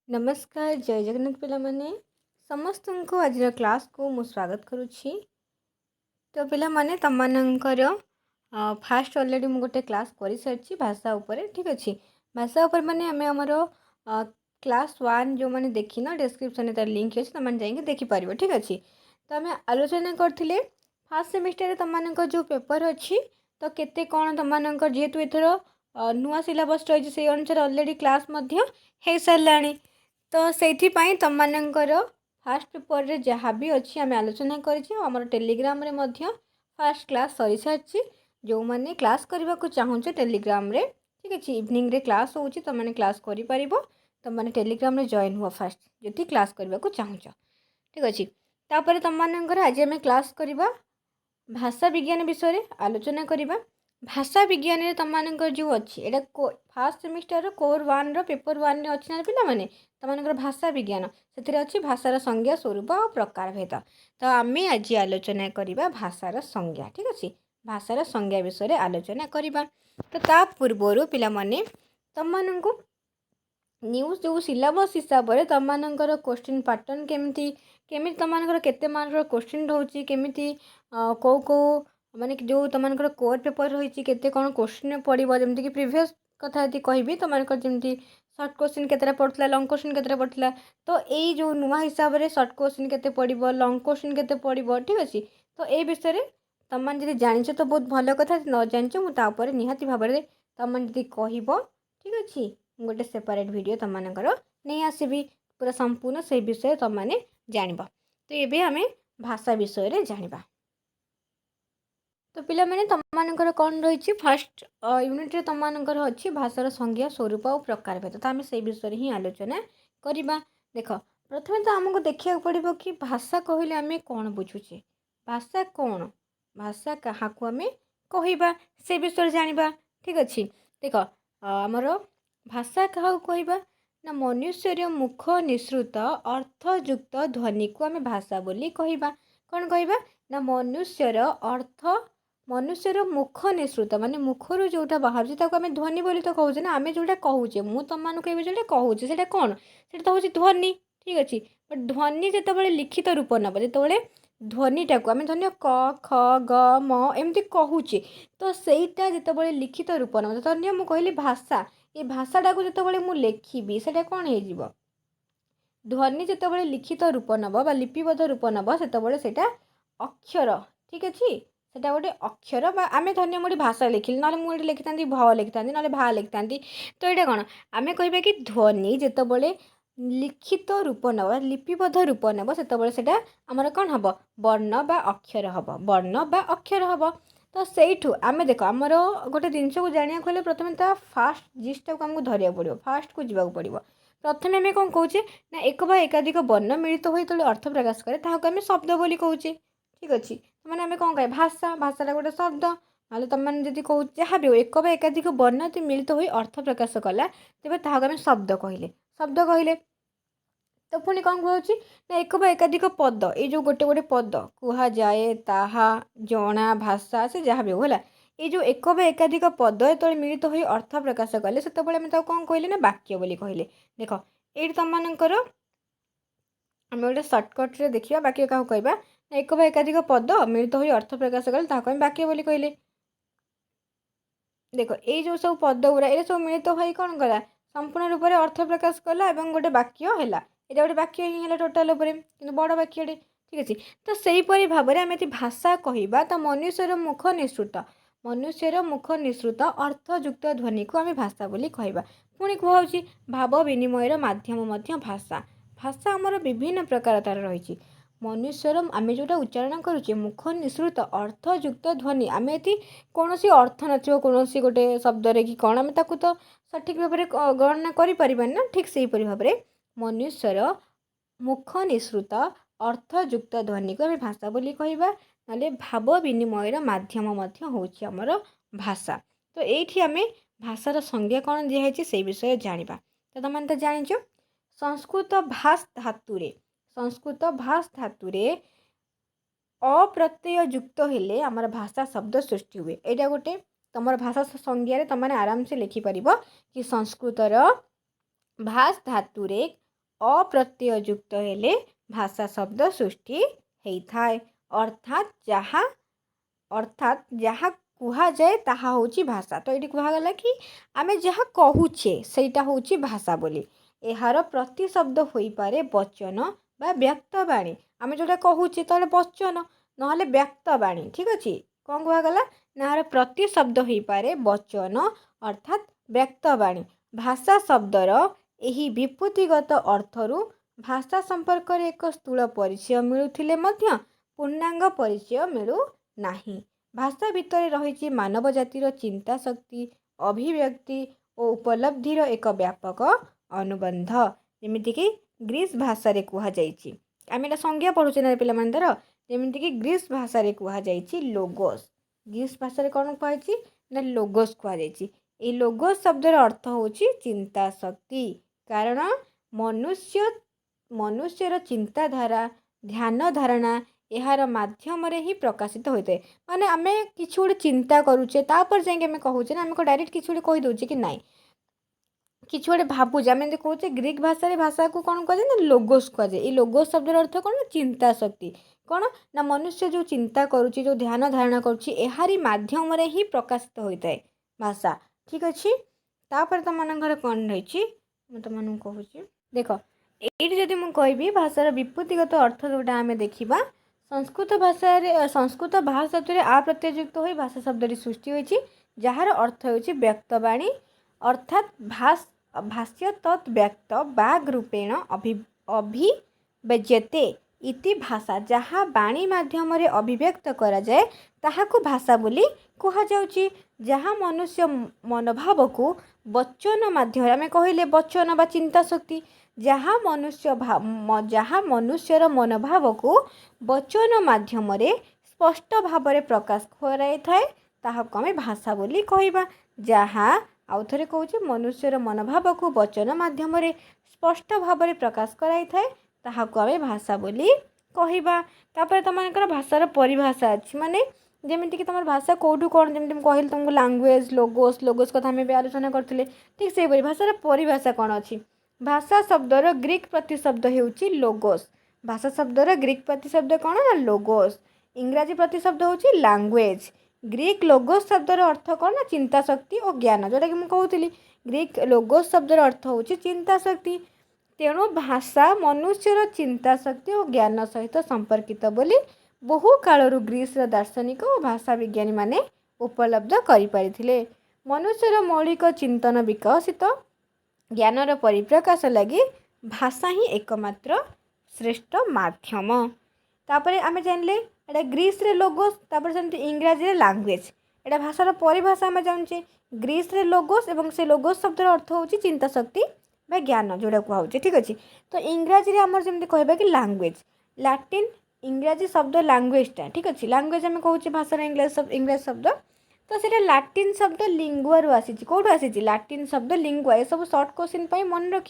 नमस्कार जय जगन्नाथ पिलामाने समस्त को आज क्लास को मु स्वागत करुच्ची। तो पिलामाने तमनकर फास्ट ऑलरेडी मु गोटे क्लास कर सारी भाषा उपरे ठीक अच्छे भाषा उपर माने आमे हमर क्लास 1 जो मैंने देखी ना डिस्क्रिप्शन तार लिंक अच्छे तुम जाइए देखिपर ठीक अच्छे। तो आम आलोचना करते फास्ट सेमिस्टर तुम जो पेपर अच्छी तो केते कौन तुम जेहेतु एथर नुआ सिलेबस रही से अनुसार ऑलरेडी क्लास हो सारे तो से तुमर फास्ट पेपर रे जहाँ भी अच्छी आम आलोचना कर टेलीग्राम रे मध्य फास्ट क्लास सरी सारी जो मैंने क्लास करने को चाहूचे टेलीग्राम रे ठीक अच्छे इवनिंग रे क्लास हो तुमने क्लास कर तुमने टेलीग्राम रे जॉइन हुआ फास्ट जो क्लास करने को चाहूच ठीक अच्छे। तापर तुमर आज आम क्लास करवा भाषा विज्ञान विषय आलोचना करवा। भाषा विज्ञान तुमर जो अच्छी एटा फास्ट सेमिस्टर कोर 1 पेपर 1 रे अच्छी ना पिला माने तुमर भाषा विज्ञान से अच्छी भाषार संज्ञा स्वरूप और प्रकार भेद। तो आम आज आलोचना करवा भाषार संज्ञा ठीक अच्छे भाषार संज्ञा विषय आलोचना करवा। तो ता पूर्वर पिला माने तुमको न्यूज जो सिलेबस हिसाब से तुमर क्वेश्चन पैटर्न केमी केमी तुमर केते मार्क क्वेश्चन रोचे केमी कौ कौ माने जो तुमर कोर पेपर रही केते कौन क्वेश्चन पड़ो जमीक प्रीवियस कथा यदि कहि तुमको जमी सर्ट क्वेश्चन केतटा पड़ता लंग क्वेश्चन केतटा पड़ता तो यही जो नुआ हिसाब से सर्ट क्वेश्चन केते पड़ो लंग क्वेश्चन केते पड़ो ठीक अच्छे। तो ये विषय तुम जी जान तो बहुत भल कथा न जान मुझे निहाती भाव में तुम जी कह ठीक अच्छे गोटे सेपरेट वीडियो तुमको नहीं आसबि पूरा संपूर्ण से विषय तुमने जान। तो ये आम भाषा विषय जाना। तो पिला माने तुमर कौन रही फास्ट यूनिट तुमर अच्छी भाषार संज्ञा स्वरूप और प्रकार भेद तो आम से विषय ही आलोचना करवा। देख प्रथम तो आमको देखा पड़ो कि भाषा कहले आम कौन बुझुचे भाषा कौन भाषा क्या आम कहवा से विषय जाना ठीक अच्छे। देख आमर भाषा क्या कहवा ना मनुष्यर मुख निसृत अर्थयुक्त ध्वनि को आम भाषा बोली कहवा कौन कहवा ना मनुष्यर अर्थ मनुष्यर मुख निसृत माने मुखर जोटा बाहर आम ध्वनि बोली तो कहूचे ना आम जोटा कहूचे मुझे तुम कहे जो कहूचे से कौन से तो हूँ ध्वनि ठीक अच्छे। बट ध्वनि जिते लिखित रूप नब जो ध्वनिटा को आम धन्य क ख ग म एमती कहूचे तो सहीटा जिते लिखित रूप नब धन्य मुझे कहली भाषा ये भाषाटा को जिते मुझे लिखी से कौन हो ध्वनि जिते लिखित रूप नब लिपिबद्ध रूप नब से अक्षर ठीक अच्छे सेटा गोटे अक्षर आम धन्य मुझे भाषा लिखिली ना मुझे लिखि था भ लिखि था ना भा लिखि था तो यहाँ कौन आम कह कि ध्वनि जिते लिखित रूप नब लिपिबद्ध रूप नब से आमर कौन हम वर्ण बा अक्षर हम वर्ण बा अक्षर हम। तो सहीठू आम देख आमर गोटे जिनस को जाना कहले प्रथम तो फास्ट जिसटा को आमको धरिया पड़ो फास्ट को जीवा पड़ो प्रथम आम कौन कहे ना एक बा एकाधिक वर्ण मिलित हो अर्थ प्रकाश करे ताकू शब्द बोली कहे ठीक अच्छे। मैंने आम कौन कहे भाषा भाषाटा गोटे शब्द ना तुमने जब कह जहाँ भी हो एक बा एकाधिक वर्ण मिलित हो अर्थ प्रकाश कला तेज ताकू शब्द कहले तो पुणी कौन कहे ना एक बा एकाधिक पद ये जो गोटे गोटे पद कह जाए ताहा जना भाषा से जहाँ भी हो ये जो एक बा एकाधिक पद जो मिलित हो अर्थ प्रकाश कले से कौन कहले ना वाक्य बोली कहले। देख ये तुमकर आम गोटे सर्टकट्रे देखा वाक्य क्या कहवा एक बा एकाधिक पद मिलित हो अर्थ प्रकाश कले ताकू वाक्य बोली कहले। देख ये जो सब पद गुरा ये सब मिलित हो कौन कला संपूर्ण रूप से अर्थ प्रकाश कला और गोटे वाक्य है ये गोटे वाक्य ही है टोटाल कि बड़ वाक्य ठीक अच्छे। तो सहीपरी भाव में आम भाषा कहवा तो मनुष्यर मुख निसृत अर्थयुक्त ध्वनि को आम भाषा बोली कहवा। पुणी कहुच्छी भाव विनिमयर माध्यम भाषा भाषा आमर विभिन्न प्रकार तार रही मनुष्यर आम जोटा उच्चारण करुचे मुख निसृत अर्थयुक्त ध्वनि आम ये कौन अर्थ नथिबो कौन गोटे शब्द कि कौन आम ताकू तो सठिक भाव में गणना करें ना ठीक से भाव में मनुष्यर मुख निसृत अर्थयुक्त ध्वनि को आम भाषा बोली कहवा ना भाव विनिमयर माध्यम होउछि आमर भाषा। तो ये आम भाषार संज्ञा कौन दिखाई से विषय जाना। तो तुम तो जान संस्कृत भाष धातुरे अप्रत्यय युक्त हेले आमर भाषा शब्द सृष्टि हुए यहाँ गोटे तुम भाषा संज्ञा तुमने आराम से लिखिपर कि संस्कृतर भाष धातुरे अप्रत्यययुक्त हेले भाषा शब्द सृष्टि होता है। अर्थात जहाँ कुहाଯାଏ ताहा होची भाषा। तो ये कहगला कि आमे जहाँ कहूचे सेटा होची भाषा बोली। एहार प्रतिशब्द होई पारे वचन बा व्यक्तवाणी। आमे जोटा कहूचे तो वचन नहले व्यक्तवाणी। ठीक अच्छे कौन कहगला ना यार प्रतिशब्द होई पारे वचन अर्थात व्यक्तवाणी। भाषा शब्दर एही विभूतिगत अर्थरू भाषा संपर्क रे एक स्थूल परिचय मिलुथिले मध्य पूर्णांग परिचय मिलु नाही। भाषा भितर रही मानव जातिर चिंता शक्ति अभिव्यक्ति और उपलब्धिर एक व्यापक अनुबंध। जमीक ग्रीस भाषा रे कहुई आम एटा संज्ञा पढ़ुचे ना पे धर जमीक ग्रीस भाषा रे कहुई लोगोस। ग्रीस भाषा कौन कहुई ना लोगोस कहुई। ये लोगोस शब्दर अर्थ होची चिंता शक्ति। कारण मनुष्यर चिंताधारा ध्यान धारणा यार माध्यम ही प्रकाशित होता है। माने आमे किसी गोटे चिंता करुचे तापर जाके आमे कहूचे ना आमे डायरेक्ट किसी गोटे कही दउचे कि नाई किसी गोटे भावुचे आमे कहूचे ग्रीक भाषा को कौन कहुए ना लोगोस कहुए। ये लोगोस शब्दर अर्थ कौन ना चिंता शक्ति। कौन ना मनुष्य जो चिंता करुचे जो ध्यान धारणा करुचे एहारी माध्यम ही प्रकाशित होता है भाषा। ठीक अच्छे तापर तुम मानकर कौन रही तुम कहूँ देख ये जदि मुझे कहबी भाषार विभूतिगत अर्थ जोटा आम देखा संस्कृत भाषा शब्द आ प्रत्ययुक्त हो भाषा शब्द सृष्टि होती जार अर्थ हो व्यक्तवाणी अर्थात भाष्य तत् व्यक्त बाग रूपेण अभिव्यज्यते इति भाषा जहाँ वाणी माध्यम अभिव्यक्त करा जाए ताहाकु भाषा बोली कहा जाउची। जहाँ मनुष्य मनोभाव को वचन माध्यम आम कहले वचन बा चिंता शक्ति जहाँ मनुष्यर मनोभाव को वचन माध्यम स्पष्ट भाव में प्रकाश कराई थाए ताहाकु आमे भाषा बोली कहबा। जहाँ आउ थे कहूँ मनुष्यर मनोभाव को वचन माध्यम स्पष्ट भाव में प्रकाश कराई थाए ताहाकु आमे भाषा बोली कहबा। तापर तुम भाषार परिभाषा अच्छी माने जमीक तुम भाषा कौटू कौन जमी कहली तुमको लैंग्वेज लोगोस कथा आम आलोचना करते ठीक से भाषार परिभाषा कौन अच्छी। भाषा शब्दर ग्रीक प्रतिशब्द होउची लोगोस। भाषा शब्दर ग्रीक प्रतिशब्द कौन ना लोगोस। इंग्राजी प्रतिशब्द होउची लैंग्वेज। ग्रीक लोगोस शब्दर अर्थ कौन ना चिंता शक्ति और ज्ञान जोटा कि मुझे ग्रीक लोगोस शब्दर अर्थ होउची चिंता शक्ति। तेणु भाषा मनुष्यर चिंता शक्ति और ज्ञान सहित संपर्कित बोली बहु कालरू ग्रीस दार्शनिक और भाषा विज्ञानी माने उपलब्ध करिपारिथिले। मनुष्यर मौलिक चिंतन विकसित ज्ञानर परिप्रकाश लगी भाषा ही एकमात्र श्रेष्ठ माध्यम। तापर आम जानले एटा ग्रीस रे लोगोस तापर सेमती इंग्राजी रे लैंग्वेज एटा भाषार परिभाषा आम जानुचे ग्रीस रे लोगोस एवं से लोगोस शब्दर अर्थ होची चिंता शक्ति बा ज्ञान जोड़ा कहूँ। ठीक अच्छे तो इंग्राजी रे आमर जमी कहबा कि लैंग्वेज लैटिन इंग्राजी शब्द लैंग्वेजटा ठीक अच्छे लैंग्वेज आम कहूँ भाषार इंग्राजी शब्द तो सीटा लाटिन शब्द लिंगुआरू आसी कौटू आसी लाटिन शब्द लिंगुआ ये सब सर्ट क्वेश्चन मन रख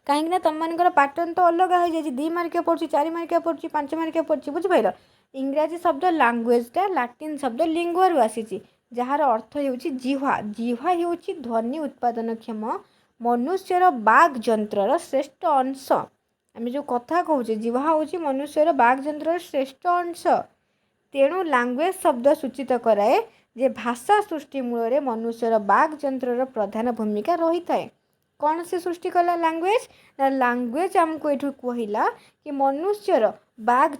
कहीं तुम मान पैटर्न तो अलग हो जाए 2 मार्किया पड़ू 4 मार्किया पड़ू 5 मार्किया पड़ू बुझिपार। इंग्राजी शब्द लैंग्वेजटा लाटिन शब्द लिंगुआरू आसी जार अर्थ होउची जिह्वा। जिह्वा होउची ध्वनि उत्पादनक्षम मनुष्यर बाग जंत्रर श्रेष्ठ अंश। आम जो कथा कहूचे जिह्वा होउची मनुष्यर बाग जंत्रर श्रेष्ठ अंश। तेणु लैंग्वेज शब्द सूचित कराए जे भाषा सृष्टि मूल मनुष्यर बाग जंत्रर प्रधान भूमिका रही थाए। कौन से सृष्टि कला लैंग्वेज ना लैंग्वेज आमको ये कहला कि मनुष्यर बाग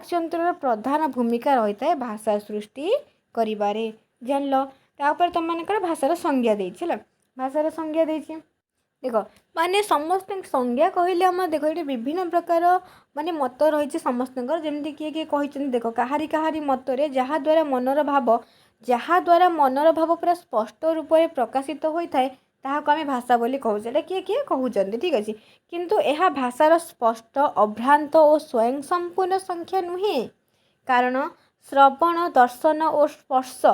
जंत्रर प्रधान भूमिका रही थाए भाषा सृष्टि करिबारे जानल। तापर तुम मानकर भाषार संज्ञा देछि भाषार संज्ञा देछि देख माने समस्त संज्ञा कहले आम देख ये विभिन्न प्रकार माने मत रही समस्त जमी किए कही देख कहारी कहारी मतरे जहाँद्वारा मनर भाव पूरा स्पष्ट रूप से प्रकाशित होता है ताहाको आमे भाषा बोली कहूँ। किए किए कहते ठीक अच्छे किंतु यह भाषार स्पष्ट अभ्रांत और स्वयं संपूर्ण संख्या नुहे। कारण श्रवण दर्शन और स्पर्श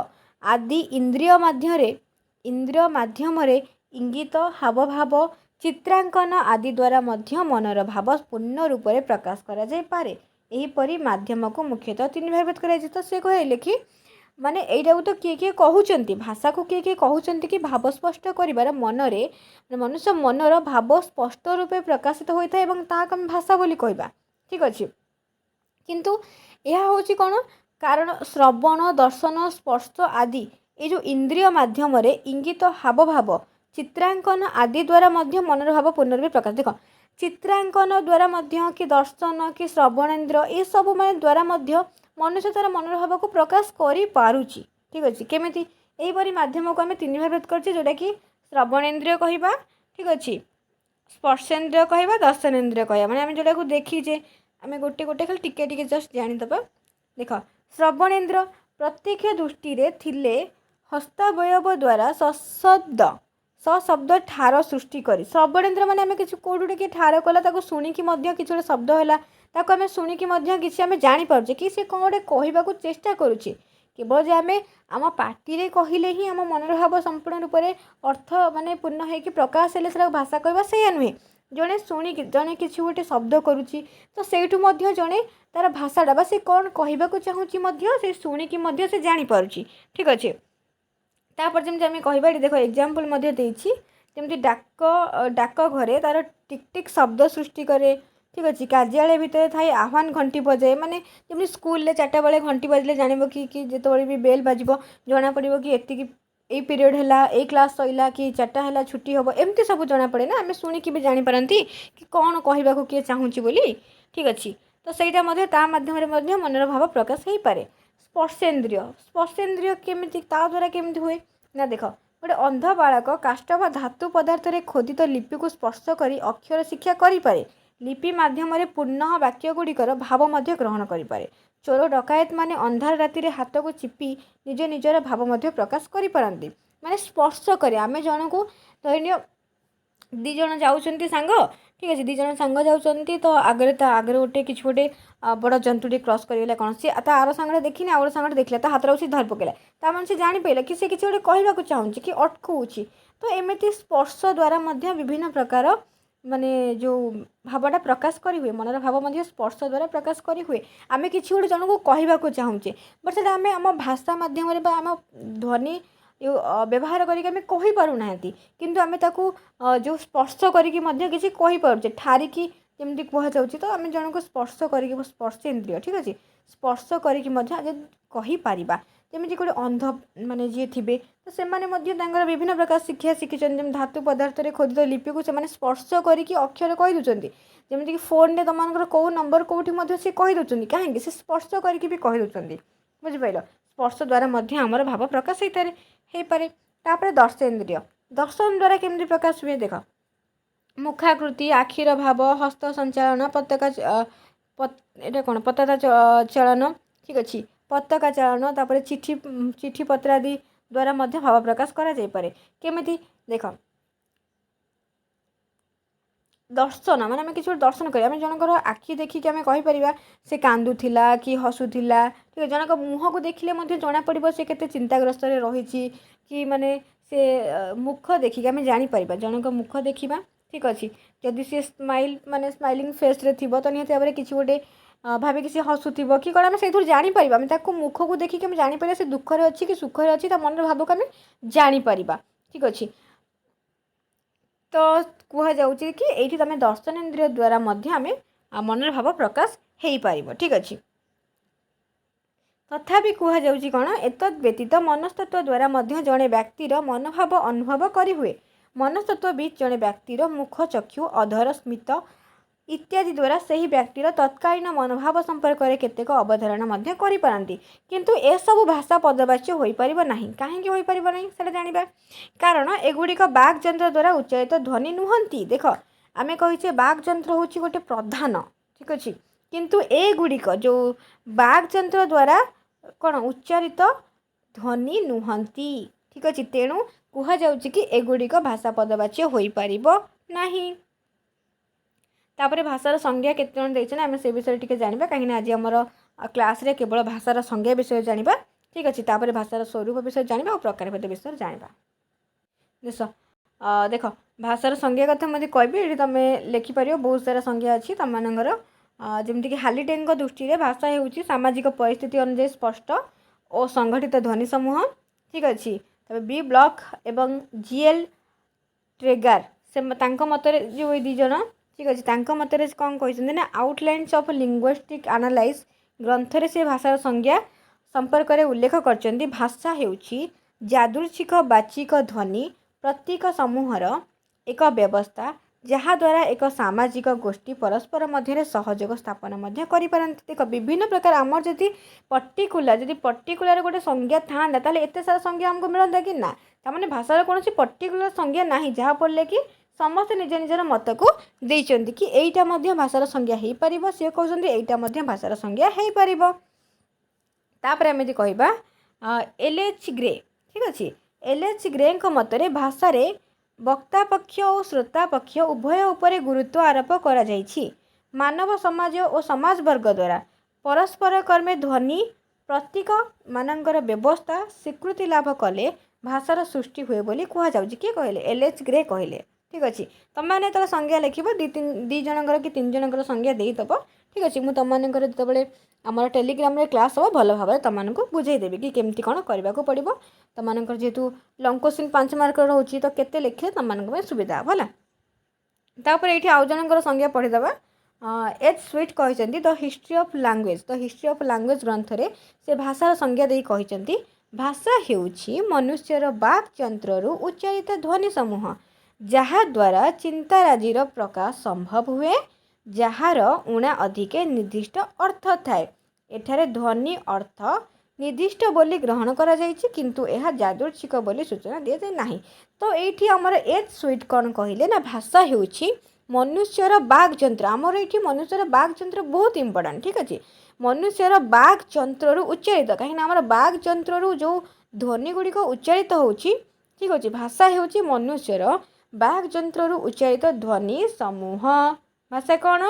आदि इंद्रिय माध्यम इंगित हावभाव चित्रांकन आदि द्वारा मध्य मनर भाव पूर्ण रूप से प्रकाश करा जाय पारे। एहीपरि माध्यम को मुख्यतः 3 भाग भेद कराଯାଇଛି। तो से कहले कि माने एइटा तो किए किए कहउचंती भाषा को किए किए कहउचंती कि भाव स्पष्ट करिबार मनरे मनुष्य मनर भाव स्पष्ट रूपे प्रकाशित होता है एवं ताहाक हम भाषा बोली कहबा ठीक अछि किंतु यह होची कोन कारण श्रवण दर्शन स्पर्श आदि ये जो इंद्रिय माध्यम रे इंगित हाव भाव चित्रांकन आदि द्वारा मध्य मनर भाव पुनर्वे प्रकाश देख चित्रांकन द्वारा मध्य कि दर्शन कि श्रवणेन्द्र ये सब माने द्वारा मध्य मनुष्य तार मनर भाव को प्रकाश करि पारुची ठीक अछि केमिति एही परि माध्यम को आमे तीन भाग भेद करछि जोटा कि श्रवणेन्द्रिय कहिबा ठीक अछि स्पर्शेन्द्रिय कहवा दर्शनेन्द्रिय कहवा माने आम जोटा को देखीचे आम गोटे गोटे खाली टिके टिके जस्ट जानीदबा देख श्रवणेन्द्र प्रत्यक्ष दृष्टि रे थिले हस्तावयव द्वारा सशब्द ठार सृष्टि करी श्रवणेन्द्र माने आम किसी कौटे कि ठार कला ताको शुणिकी किसी गोटे शब्द है ताको आम शुणिकी किसी आम जानीपारे कि सी कौन गोटे कहवाक चेष्टा करुचे केवल जे आम आम पार्टी कहले ही आम मनर भाव संपूर्ण रूप से अर्थ माने पूर्ण होकर प्रकाश हेले से भाषा कहवा से नुहे जड़े शुणिकी जड़े किसी गोटे शब्द करुच्ची तो सेठू जड़े तार भाषाटा बा से कौन कहवाक चाहूँगी से शुणिकी से जानीपारुची ठीक अच्छे तापर जमी आम कहवा देख एग्जाम्पल जमी डाक घरे तार टिक टिक शब्द सृष्टि करे ठीक अच्छे कार्यालय भितर थाई आह्वान घंटी बजाए माने जमी स्कूल 4टा बेले घंटी बजले जान कि जिते भी बेल बाजिब जना पड़ो कि एतिकी ए पीरियड है ए क्लास सैला कि 4टा है छुट्टी हम एमती सब जना पड़े ना आम शुणिकी भी जानीपारती कि कौन कहवाक किए चाहूँगी बोली ठीक अच्छे तो सहीटा मध्यम मनर भाव प्रकाश हो पाए स्पर्शेन्द्रिय केमिति ता द्वारा केमिति हुए ना देख गोटे अंध बालक काष्ठ व धातु पदार्थ रे खोदित लिपि को स्पर्श करी अक्षर शिक्षा करें लिपि माध्यम पूर्ण वाक्य गुड़िकर भाव मध्य ग्रहण करें चोर डकायत माने अंधार राति रे हाथ को चिपी निज निजर भाव मध्य प्रकाश करें माने स्पर्श करे आम जन को धन्य दी जन जाऊँच सांग ठीक अच्छे 2 जन सांग जाऊँच तो आगे गोटे कि गोटे बड़ जंतुटे क्रॉस करगला कौन सी आर सांगे देखनी आउ सांगे देखला तो हाथ से धर पकेला ता मैंने से जानीपारा कि किसी गोटे कहवाक चाहूँगी कि अटकाऊँगी तो एमती स्पर्श द्वारा विभिन्न प्रकार माने जो भावटा प्रकाश करी हुए मनर भाव मध्य स्पर्श द्वारा प्रकाश करी हुए आम किसी गोटे जन को कहवाक चाहूँचे बट से आम आम भाषा मध्यम आम ध्वनि व्यवहार करके कहीपरूना किंतु आम ताकू जो स्पर्श करके किसी कहीपे ठारिकी जमी कहुच्छे तो आम जन को स्पर्श करके स्पर्श इंद्रिय ठीक अच्छे स्पर्श करपर जमी गोटे अंध माने जी थे तो से विभिन्न प्रकार शिक्षा शिखी धातु पदार्थ रे खोदित लिपि को से स्पर्श करके अक्षर कहीदे जमीक फोन में तुम कौ नंबर कौटी से कहीदे कहीं से स्पर्श करके भी कहीदे बुझिपार स्पर्श द्वारा आमर भाव प्रकाश हो पारे तापर दर्शन द्वारा केमती प्रकाश हुए देख मुखाकृति आखिर भाव हस्त संचालन पताका चलन ठीक अच्छे पताका चलन तापर चिठी पत्र आदि द्वारा भाव प्रकाश करा जाय पारे केमिति देख दर्शन माने आम किसी दर्शन करें जनकर आखि देखिक आम कहीपर से कांदुला कि हसुला ठीक है जनक मुह को देखिले जना पड़ो से केते चिंताग्रस्त रही कि माने से मुख देखिक आम जापर जनक मुख देखा ठीक अच्छे जदि सी स्माइल माने स्माइलिंग फेस रे थी तो निहत भाव में किसी गोटे भाभी कि हसुव कि कौन आम से जापर आम मुख को देखिक आम जापर से दुखरे अच्छी कि सुखरे अच्छी मन भाव को आम जापर ठीक अच्छे तो कहुच्छे कि ये तुम दर्शन इंद्रिय द्वारा आम मनर भाव प्रकाश हो पार ठीक अच्छे तथापि कहुच्छे कौन एतद व्यतीत मनस्तत्व द्वारा जड़े व्यक्तिर मनोभाव अनुभव करी हुए मनस्तत्वविद जड़े व्यक्तिर मुख चक्षु अधर स्मित इत्यादि द्वारा सही व्यक्तिर तत्कालीन मनोभाव संपर्क में केतेक अवधारणा करिपारंती किंतु ए सब भाषा पदवाच्य हो पार ना कहीं हो पार ना से जाना कारण एगुड़िक बाक जंत्र द्वारा उच्चारित ध्वनि नुहंती देख आम कहीचे बाक जंत्र हूँ गोटे प्रधान ठीक अच्छे किंतु एगुड़िक जो बाक जंत्र द्वारा कौन उच्चारित ध्वनि नुहंती ठीक अच्छे तेणु कहुच्छे कि एगुड़िक भाषा पदवाच्य हो पार नहीं तापर भाषार संज्ञा केते जन देछन आम से विषय टिके जानिबा कहीं आज आमर क्लास रे केवल भाषार संज्ञा विषय जानिबा ठीक अच्छे तापर भाषार स्वरूप विषय जानिबा और प्रकारभेद विषय जानिबा देख भाषार संज्ञा कथा मते कहबी ये तुम लिखिपर बहुत सारा संज्ञा अच्छी तुम मानकर जमीक हालीटेन दृष्टि भाषा होउची सामाजिक परिस्थिति अनुसार स्पष्ट ଓ ସଂଗଠିତ ଧ୍ୱନି समूह ठीक अच्छे। तब बी ब्लॉक एवं जीएल ट्रेगार से मतरे जो दी जन ठीक अच्छे मतरे कौन कहते ना आउटलाइन्स ऑफ लिंग्विस्टिक एनालाइज ग्रंथ से भाषार संज्ञा संपर्क में उल्लेख कर भाषा हेउछि यादृच्छिक बाचिक ध्वनि प्रतीक समूहर एक व्यवस्था जहाद्वारा एक सामाजिक गोष्ठी परस्पर मध्य सहयोग स्थापन देख विभिन्न प्रकार आमर जदि पर्टिकुलर गोटे संज्ञा था एत सारा संज्ञा आमको मिलता कि ना ताने भाषार कौन पर्टिकुलर संज्ञा ना जहाँफल कि समस्त निज निजर मत को देते कि यहीटा भाषार संज्ञा हो पार सी कहते यहीटा भाषार संज्ञा हो पार। तापर आम कहवा एल.एच. ग्रे ठीक अच्छे एल.एच. ग्रे मतरे भाषा रे वक्ता पक्ष और श्रोता पक्ष उभय उपरे गुरुत्व आरोप करा जाइछि। मानव समाज और समाज वर्ग द्वारा परस्पर कर्मे ध्वनि प्रतीक मानकर व्यवस्था स्वीकृति लाभ कले भाषार सृष्टि हुए बोली कह जाउछि। किए कहले एल.एच. ग्रे कहले ठीक अच्छे। तुम मैंने तर संज्ञा लिख दी जनकर कि तीन जनकर संज्ञा देदब ठीक अच्छे। मुझे तुम जो आम टेलीग्राम रे क्लास हम भल भाव में तुमको बुझेदेवी कि केमती कौन करने को पड़ो तुमर जेहेतु लंग क्वेश्चन 5 मार्क रोचे तो केते लिखे तुम सुविधा भला। तापर ये आउ जनकर संज्ञा पढ़ीदे एच स्वीट कहते द हिस्ट्री ऑफ लैंग्वेज ग्रंथ रे से भाषार संज्ञा दे कहते भाषा हेउछि मनुष्यर बाक यंत्रु उच्चारित ध्वनि समूह जहाद्वारा चिंताराजीर प्रकाश संभव हुए जार उणा अधिके निर्दिष्ट अर्थ थाए। एठारे ध्वनि अर्थ निर्दिष्ट बोली ग्रहण करा जाइछि किंतु यह यादृच्छिक बोली सूचना दिया जाए नाही। तो ये आमर एच स्वीट कौन कहले ना भाषा हेउछि मनुष्यर बाक यंत्र आमर ये मनुष्यर बाक यंत्र बहुत इंपोर्टेंट ठीक अच्छे। मनुष्यर बाक यंत्रु उच्चारित कहीं आमर बाक यंत्रु जो ध्वनि गुड़िक उच्चारित होछि ठीक अच्छे। भाषा हेउछि मनुष्यर बाक यंत्रु उच्चारित ध्वनि समूह भाषा कौन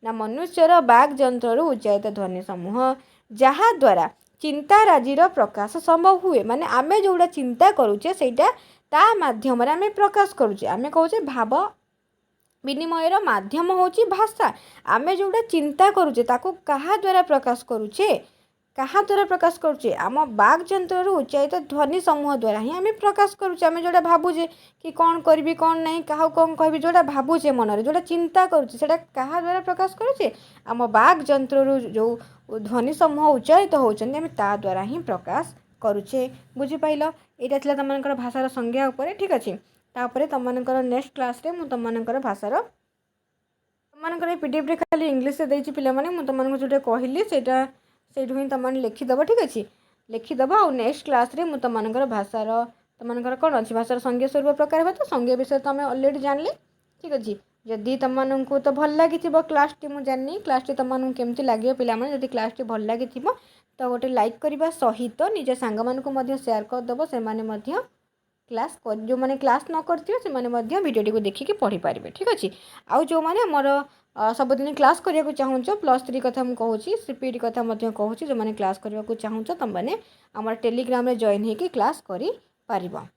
ना मनुष्यर बाक यंत्रु उच्चारित ध्वनि समूह जहाद्वारा चिंताराजीर प्रकाश संभव हुए माने आमे जोड़ा चिंता करुचे सेटा ता माध्यम आमे प्रकाश करुचे आमे कहूचे भाव विनिमयर माध्यम होची भाषा आमे जोड़ा चिंता करुचे ताको कहा द्वारा प्रकाश करुचे कहा द्वारा प्रकाश करुचे आम बाक यंत्रु उच्चारित ध्वनि समूह द्वारा ही आम प्रकाश करुचे आम जोड़ा भावुचे कि कौन करी कौन नहीं क्या कौन कह जोड़ा भावुचे मनरे जोड़ा चिंता करुचे सेटा कहा द्वारा प्रकाश करुचे आम बाक यंत्रु जो ध्वनि समूह उच्चारित होचंदी आम ता द्वारा ही प्रकाश करुचे बुझिपाइल। एटा थिला तमनकर भाषार संज्ञा उपरे ठीक अच्छे। तापर तमनकर नेक्स्ट क्लास रे मु तमनकर भाषार तमनकर पीडीएफ रे खाली इंग्लिश से देछि पिला माने मु तमनको जोटा कहली सेटा सेठु ही तुम लिखिदेव ठीक अच्छे लिखिदेव आ नेक्स्ट क्लास रे तुमर भाषार तुमर कौन अच्छी भाषार संज्ञा स्वरूप प्रकार हे तो संज्ञा विषय तो आम अलरेडी जानले ठीक अच्छे। जदि तुमको तो भल लगी क्लास टी मुझे जानी क्लास टी तुमको केमती लगे पाने जब क्लास टी भल लगी तो गोटे लाइक करने सहित निज सांग मानू सेयार करदेव से क्लास जो मैंने क्लास न करते से भिडियो को देखिए पढ़ी पारे ठीक अच्छे। आउ जो मैंने मोर सबुदिन क्लास करने को चाहूँ +3 कथा मुझे कहूँ सीपीटी कथा कहूँ जो मैंने क्लास करने को चाहूँ तुम मैंने आम टेलीग्राम रे जॉइन होकर क्लास कर पारिबो।